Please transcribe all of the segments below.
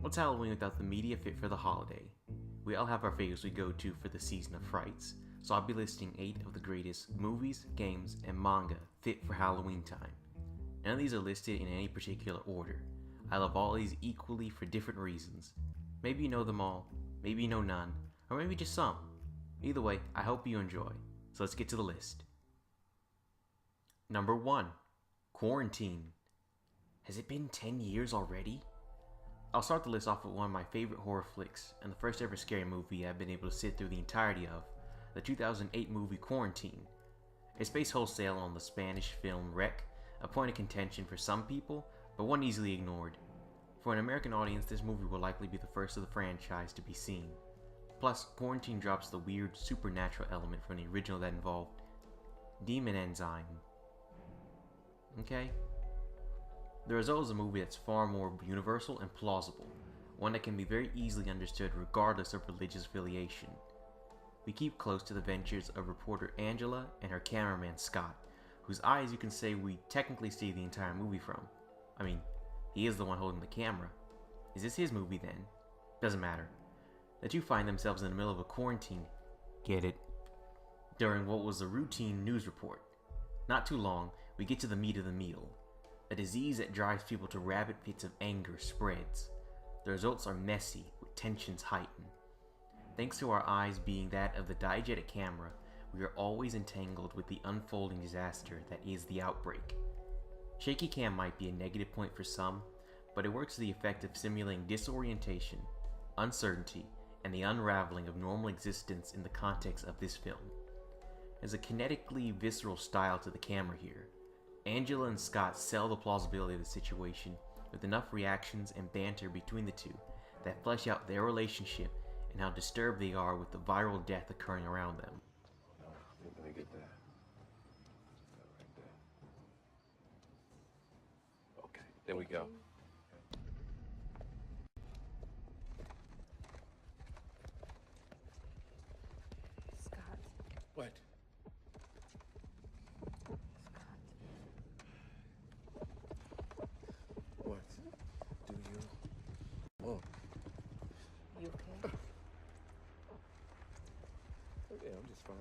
What's Halloween without the media fit for the holiday? We all have our favorites we go to for the season of frights, so I'll be listing 8 of the greatest movies, games, and manga fit for Halloween time. None of these are listed in any particular order. I love all these equally for different reasons. Maybe you know them all, maybe you know none, or maybe just some. Either way, I hope you enjoy. So let's get to the list. Number 1. Quarantine. Has it been 10 years already? I'll start the list off with one of my favorite horror flicks, and the first ever scary movie I've been able to sit through the entirety of, the 2008 movie Quarantine. It's based wholesale on the Spanish film Wreck, a point of contention for some people, but one easily ignored. For an American audience, this movie will likely be the first of the franchise to be seen. Plus, Quarantine drops the weird supernatural element from the original that involved demon enzyme. Okay? The result is a movie that's far more universal and plausible, one that can be very easily understood regardless of religious affiliation. We keep close to the ventures of reporter Angela and her cameraman Scott, whose eyes you can say we technically see the entire movie from. I mean, he is the one holding the camera. Is this his movie then? Doesn't matter. The two find themselves in the middle of a quarantine, get it, during what was a routine news report. Not too long, we get to the meat of the meal. A disease that drives people to rabid fits of anger spreads. The results are messy, with tensions heightened. Thanks to our eyes being that of the diegetic camera, we are always entangled with the unfolding disaster that is the outbreak. Shaky cam might be a negative point for some, but it works to the effect of simulating disorientation, uncertainty, and the unraveling of normal existence in the context of this film. There's a kinetically visceral style to the camera here. Angela and Scott sell the plausibility of the situation with enough reactions and banter between the two that flesh out their relationship and how disturbed they are with the viral death occurring around them. Let me get that. Right there. Okay, there we go. Scott. What? What do you want? You okay? Yeah, I'm just fine.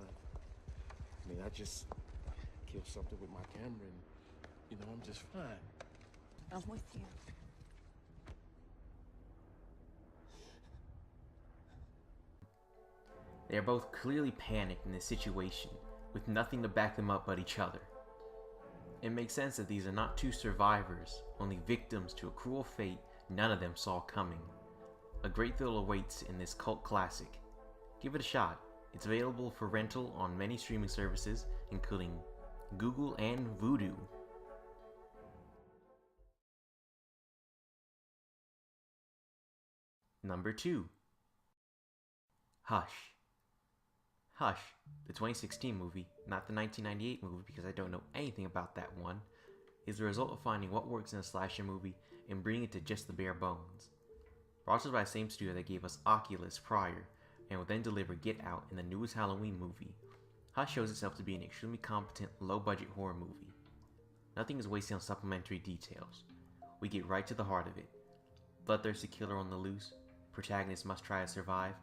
I mean, I just killed something with my camera and, I'm just fine. I'm with you. They are both clearly panicked in this situation, with nothing to back them up but each other. It makes sense that these are not two survivors, only victims to a cruel fate none of them saw coming. A great thrill awaits in this cult classic. Give it a shot. It's available for rental on many streaming services, including Google and Vudu. Number 2. Hush. Hush, the 2016 movie, not the 1998 movie because I don't know anything about that one, is the result of finding what works in a slasher movie and bringing it to just the bare bones. Brought to us by the same studio that gave us Oculus prior, and will then deliver Get Out in the newest Halloween movie, Hush shows itself to be an extremely competent, low-budget horror movie. Nothing is wasted on supplementary details. We get right to the heart of it. Bloodthirsty killer on the loose, protagonist must try to survive,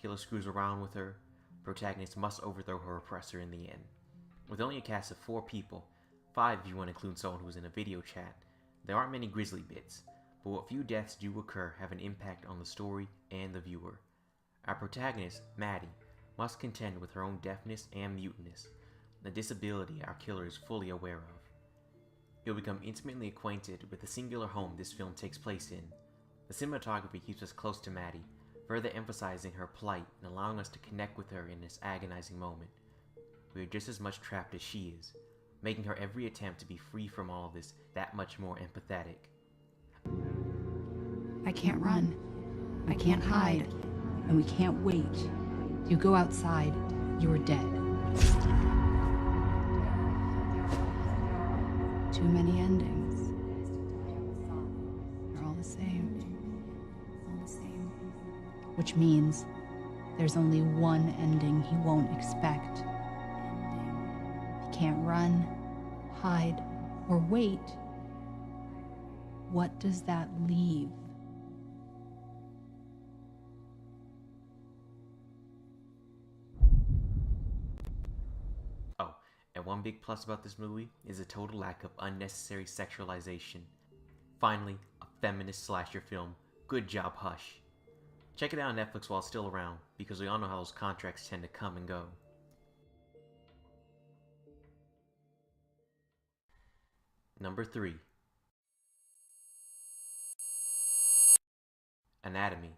killer screws around with her, protagonist must overthrow her oppressor in the end. With only a cast of 4 people, 5 if you want to include someone who's in a video chat, there aren't many grisly bits, but what few deaths do occur have an impact on the story and the viewer. Our protagonist, Maddie, must contend with her own deafness and muteness, a disability our killer is fully aware of. You'll become intimately acquainted with the singular home this film takes place in. The cinematography keeps us close to Maddie, further emphasizing her plight and allowing us to connect with her in this agonizing moment. We are just as much trapped as she is, making her every attempt to be free from all of this that much more empathetic. I can't run. I can't hide. And we can't wait. You go outside, you're dead. Too many endings. They're all the same. All the same. Which means there's only one ending he won't expect. He can't run, hide, or wait. What does that leave? and one big plus about this movie is a total lack of unnecessary sexualization. Finally, a feminist slasher film. Good job, Hush. Check it out on Netflix while it's still around, because we all know how those contracts tend to come and go. Number 3. Anatomy.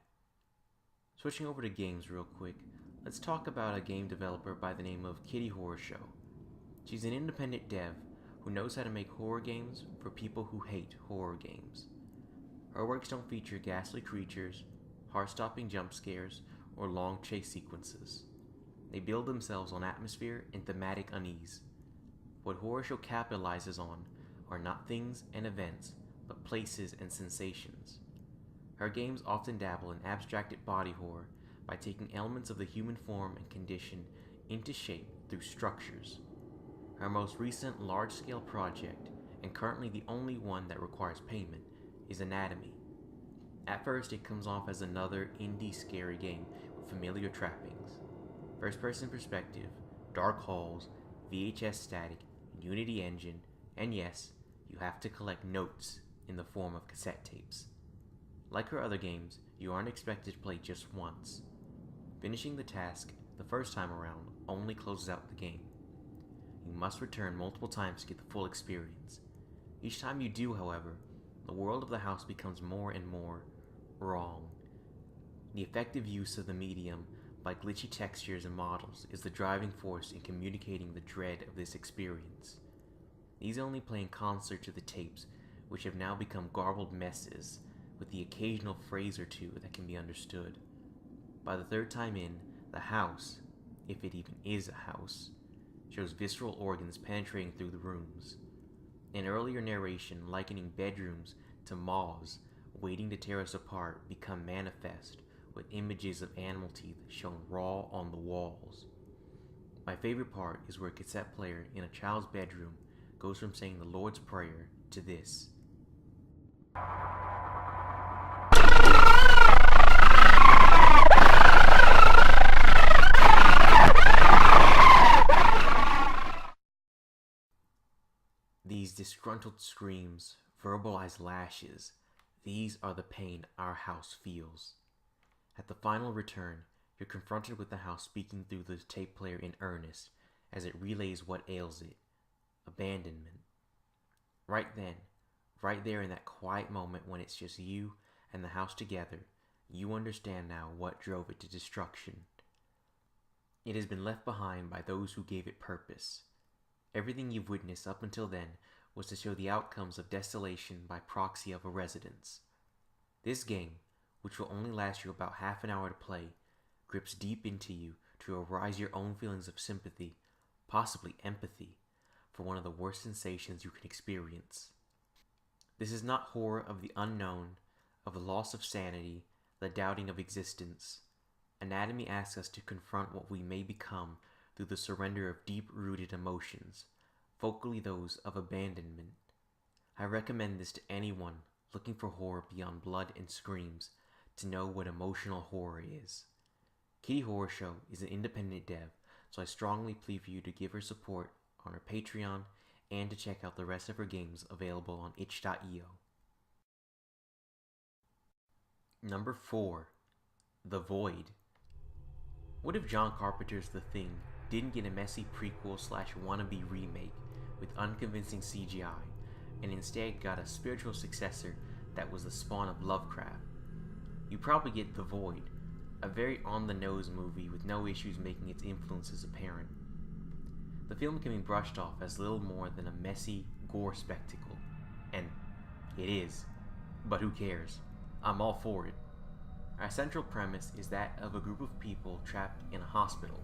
Switching over to games real quick, let's talk about a game developer by the name of Kitty Horror Show. She's an independent dev who knows how to make horror games for people who hate horror games. Her works don't feature ghastly creatures, heart-stopping jump scares, or long chase sequences. They build themselves on atmosphere and thematic unease. What Horror Show capitalizes on are not things and events, but places and sensations. Her games often dabble in abstracted body horror by taking elements of the human form and condition into shape through structures. Her most recent large-scale project, and currently the only one that requires payment, is Anatomy. At first, it comes off as another indie scary game with familiar trappings. First-person perspective, dark halls, VHS static, Unity engine, and yes, you have to collect notes in the form of cassette tapes. Like her other games, you aren't expected to play just once. Finishing the task the first time around only closes out the game. You must return multiple times to get the full experience. Each time you do, however, the world of the house becomes more and more wrong. The effective use of the medium by glitchy textures and models is the driving force in communicating the dread of this experience. These only play in concert to the tapes, which have now become garbled messes, with the occasional phrase or two that can be understood. By the third time in, the house, if it even is a house, shows visceral organs penetrating through the rooms. An earlier narration likening bedrooms to maws waiting to tear us apart become manifest with images of animal teeth shown raw on the walls. My favorite part is where a cassette player in a child's bedroom goes from saying the Lord's Prayer to this. These disgruntled screams, verbalized lashes, these are the pain our house feels. At the final return, you're confronted with the house speaking through the tape player in earnest as it relays what ails it: abandonment. Right then, right there in that quiet moment when it's just you and the house together, you understand now what drove it to destruction. It has been left behind by those who gave it purpose. Everything you've witnessed up until then was to show the outcomes of desolation by proxy of a residence. This game, which will only last you about half an hour to play, grips deep into you to arouse your own feelings of sympathy, possibly empathy, for one of the worst sensations you can experience. This is not horror of the unknown, of the loss of sanity, the doubting of existence. Anatomy asks us to confront what we may become through the surrender of deep-rooted emotions, focally those of abandonment. I recommend this to anyone looking for horror beyond blood and screams to know what emotional horror is. Kitty Horror Show is an independent dev, so I strongly plead for you to give her support on her Patreon and to check out the rest of her games available on itch.io. Number 4. The Void. What if John Carpenter's The Thing didn't get a messy prequel/wannabe remake with unconvincing CGI, and instead got a spiritual successor that was the spawn of Lovecraft? You probably get The Void, a very on-the-nose movie with no issues making its influences apparent. The film can be brushed off as little more than a messy gore spectacle, and it is, but who cares? I'm all for it. Our central premise is that of a group of people trapped in a hospital.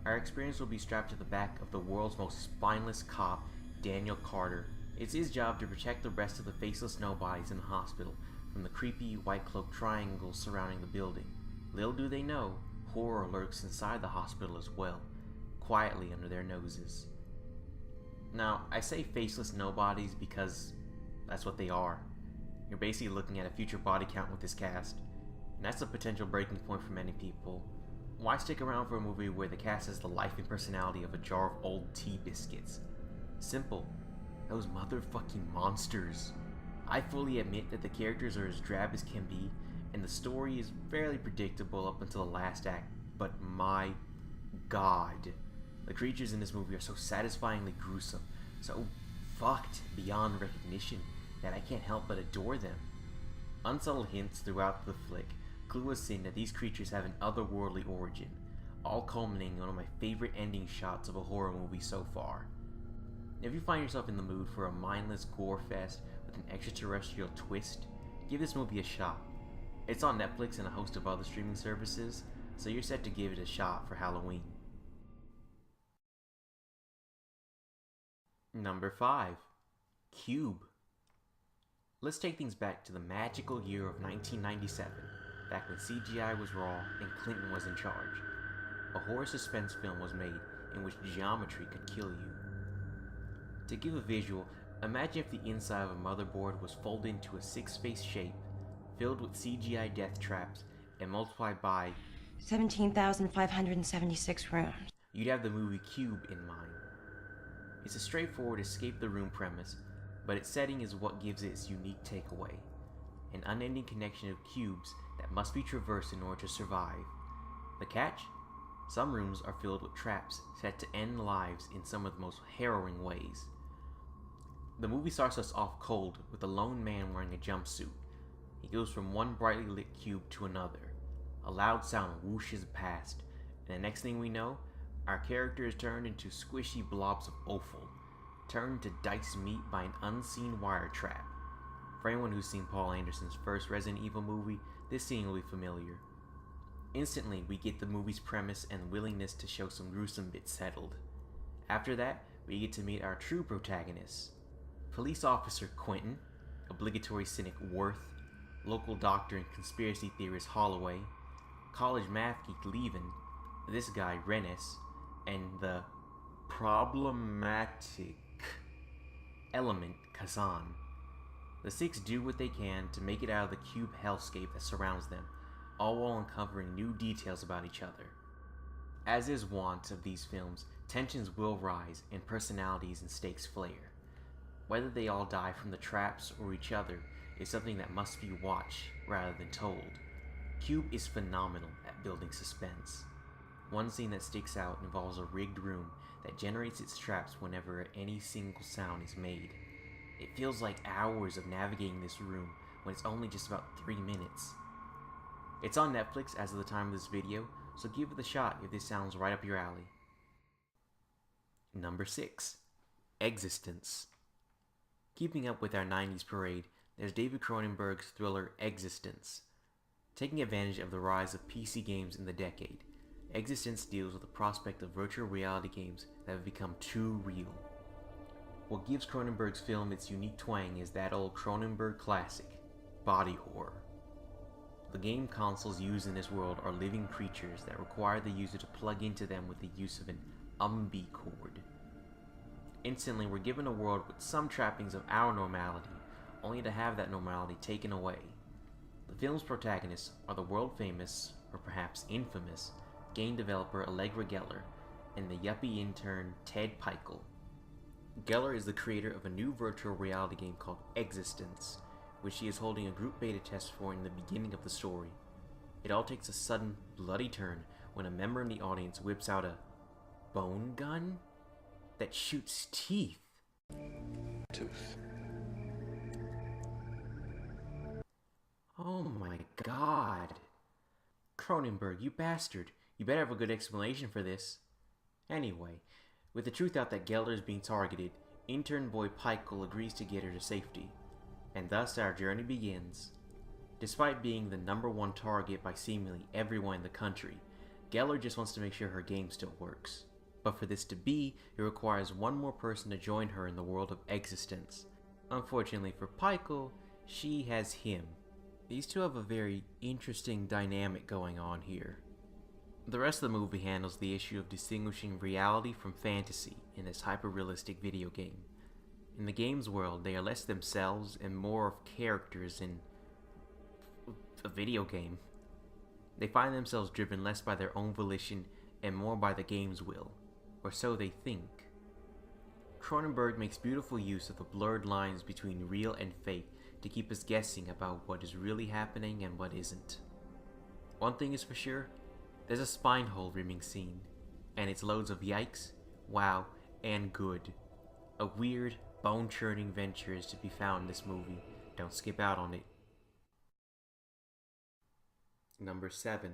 Our experience will be strapped to the back of the world's most spineless cop, Daniel Carter. It's his job to protect the rest of the faceless nobodies in the hospital from the creepy white cloak triangles surrounding the building. Little do they know, horror lurks inside the hospital as well, quietly under their noses. Now, I say faceless nobodies because that's what they are. You're basically looking at a future body count with this cast, and that's a potential breaking point for many people. Why stick around for a movie where the cast has the life and personality of a jar of old tea biscuits? Simple. Those motherfucking monsters. I fully admit that the characters are as drab as can be, and the story is fairly predictable up until the last act, but my god. The creatures in this movie are so satisfyingly gruesome, so fucked beyond recognition, that I can't help but adore them. Unsubtle hints throughout the flick clue us in that these creatures have an otherworldly origin, all culminating in one of my favorite ending shots of a horror movie so far. If you find yourself in the mood for a mindless gore fest with an extraterrestrial twist, give this movie a shot. It's on Netflix and a host of other streaming services, so you're set to give it a shot for Halloween. Number 5. Cube. Let's take things back to the magical year of 1997, back when CGI was raw and Clinton was in charge. A horror suspense film was made in which geometry could kill you. To give a visual, imagine if the inside of a motherboard was folded into a six-face shape, filled with CGI death traps, and multiplied by 17,576 rooms. You'd have the movie Cube in mind. It's a straightforward escape the room premise, but its setting is what gives it its unique takeaway. An unending connection of cubes that must be traversed in order to survive. The catch? Some rooms are filled with traps set to end lives in some of the most harrowing ways. The movie starts us off cold with a lone man wearing a jumpsuit. He goes from one brightly lit cube to another. A loud sound whooshes past, and the next thing we know, our character is turned into squishy blobs of offal, turned to diced meat by an unseen wire trap. For anyone who's seen Paul Anderson's first Resident Evil movie, this scene will be familiar. Instantly, we get the movie's premise and willingness to show some gruesome bits settled. After that, we get to meet our true protagonists. Police Officer Quentin, obligatory cynic Worth, local doctor and conspiracy theorist Holloway, college math geek Levin, this guy Rennis, and the problematic element Kazan. The six do what they can to make it out of the cube hellscape that surrounds them, all while uncovering new details about each other. As is wont of these films, tensions will rise and personalities and stakes flare. Whether they all die from the traps or each other is something that must be watched rather than told. Cube is phenomenal at building suspense. One scene that sticks out involves a rigged room that generates its traps whenever any single sound is made. It feels like hours of navigating this room when it's only just about 3 minutes. It's on Netflix as of the time of this video, so give it a shot if this sounds right up your alley. Number 6. Existence. Keeping up with our 90s parade, there's David Cronenberg's thriller Existence. Taking advantage of the rise of PC games in the decade, Existence deals with the prospect of virtual reality games that have become too real. What gives Cronenberg's film its unique twang is that old Cronenberg classic, body horror. The game consoles used in this world are living creatures that require the user to plug into them with the use of an umbi cord. Instantly, we're given a world with some trappings of our normality, only to have that normality taken away. The film's protagonists are the world-famous, or perhaps infamous, game developer Allegra Geller and the yuppie intern Ted Peichel. Geller is the creator of a new virtual reality game called Existence, which she is holding a group beta test for in the beginning of the story. It all takes a sudden, bloody turn when a member in the audience whips out a bone gun that shoots teeth. Tooth. Oh my god. Cronenberg, you bastard. You better have a good explanation for this. Anyway, with the truth out that Geller is being targeted, intern boy Peichel agrees to get her to safety. And thus our journey begins. Despite being the #1 target by seemingly everyone in the country, Geller just wants to make sure her game still works. But for this to be, it requires one more person to join her in the world of Existence. Unfortunately for Peichel, she has him. These two have a very interesting dynamic going on here. The rest of the movie handles the issue of distinguishing reality from fantasy in this hyper-realistic video game. In the game's world, they are less themselves and more of characters in a video game. They find themselves driven less by their own volition and more by the game's will, or so they think. Cronenberg makes beautiful use of the blurred lines between real and fake to keep us guessing about what is really happening and what isn't. One thing is for sure, there's a spine hole rimming scene, and it's loads of yikes, wow, and good. A weird, bone-churning venture is to be found in this movie. Don't skip out on it. Number 7.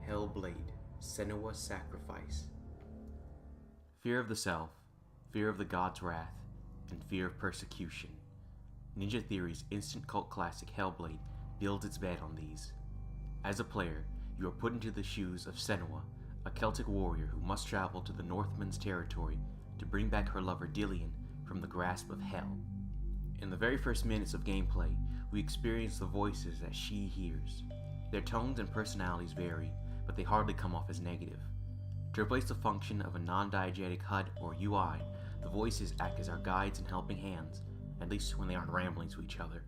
Hellblade: Senua's Sacrifice. Fear of the self, fear of the god's wrath, and fear of persecution. Ninja Theory's instant cult classic Hellblade builds its bed on these. As a player, you are put into the shoes of Senua, a Celtic warrior who must travel to the Northmen's territory to bring back her lover Dillion from the grasp of hell. In the very first minutes of gameplay, we experience the voices that she hears. Their tones and personalities vary, but they hardly come off as negative. To replace the function of a non-diegetic HUD or UI, the voices act as our guides and helping hands, at least when they aren't rambling to each other.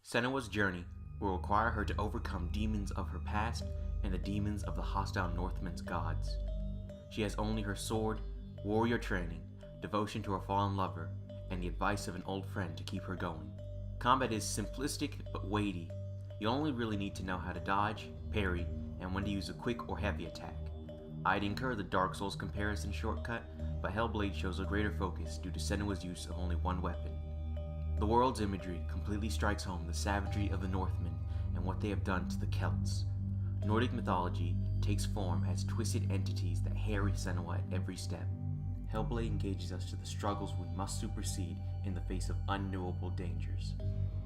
Senua's journey will require her to overcome demons of her past and the demons of the hostile Northmen's gods. She has only her sword, warrior training, devotion to her fallen lover, and the advice of an old friend to keep her going. Combat is simplistic but weighty. You only really need to know how to dodge, parry, and when to use a quick or heavy attack. I'd incur the Dark Souls comparison shortcut, but Hellblade shows a greater focus due to Senua's use of only one weapon. The world's imagery completely strikes home the savagery of the Northmen and what they have done to the Celts. Nordic mythology takes form as twisted entities that harry Senua at every step. Hellblade engages us to the struggles we must supersede in the face of unknowable dangers.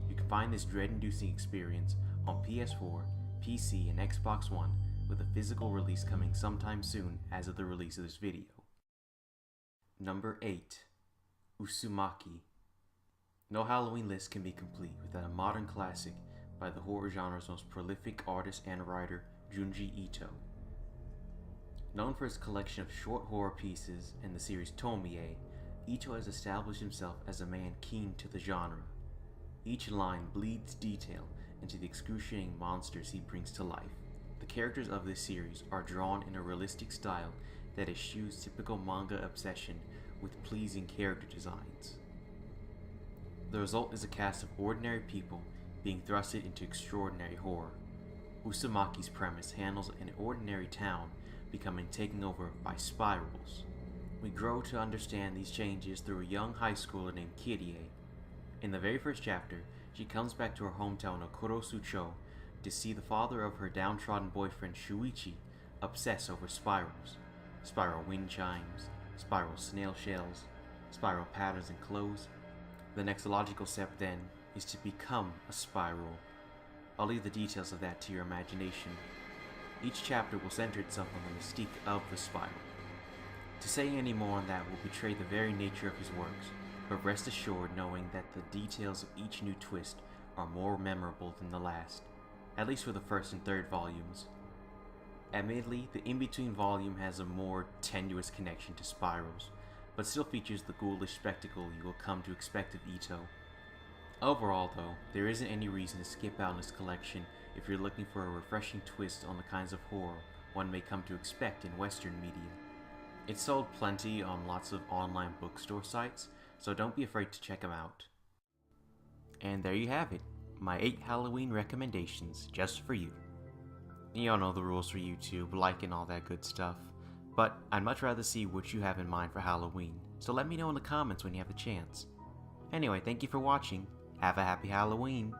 You can find this dread-inducing experience on PS4, PC, and Xbox One, with a physical release coming sometime soon as of the release of this video. Number 8. Uzumaki. No Halloween list can be complete without a modern classic by the horror genre's most prolific artist and writer, Junji Ito. Known for his collection of short horror pieces and the series Tomie, Ito has established himself as a man keen to the genre. Each line bleeds detail into the excruciating monsters he brings to life. The characters of this series are drawn in a realistic style that eschews typical manga obsession with pleasing character designs. The result is a cast of ordinary people being thrusted into extraordinary horror. Uzumaki's premise handles an ordinary town becoming taken over by spirals. We grow to understand these changes through a young high schooler named Kirie. In the very first chapter, she comes back to her hometown of Kurosucho to see the father of her downtrodden boyfriend Shuichi obsess over spirals. Spiral wind chimes, spiral snail shells, spiral patterns in clothes. The next logical step then is to become a spiral. I'll leave the details of that to your imagination. Each chapter will center itself on the mystique of the spiral. To say any more on that will betray the very nature of his works, but rest assured knowing that the details of each new twist are more memorable than the last, at least for the first and third volumes. Admittedly, the in-between volume has a more tenuous connection to spirals, but still features the ghoulish spectacle you will come to expect of Ito. Overall though, there isn't any reason to skip out on this collection if you're looking for a refreshing twist on the kinds of horror one may come to expect in Western media. It's sold plenty on lots of online bookstore sites, so don't be afraid to check them out. And there you have it, my 8 Halloween recommendations just for you. You all know the rules for YouTube, like and all that good stuff, but I'd much rather see what you have in mind for Halloween, so let me know in the comments when you have the chance. Anyway, thank you for watching. Have a happy Halloween!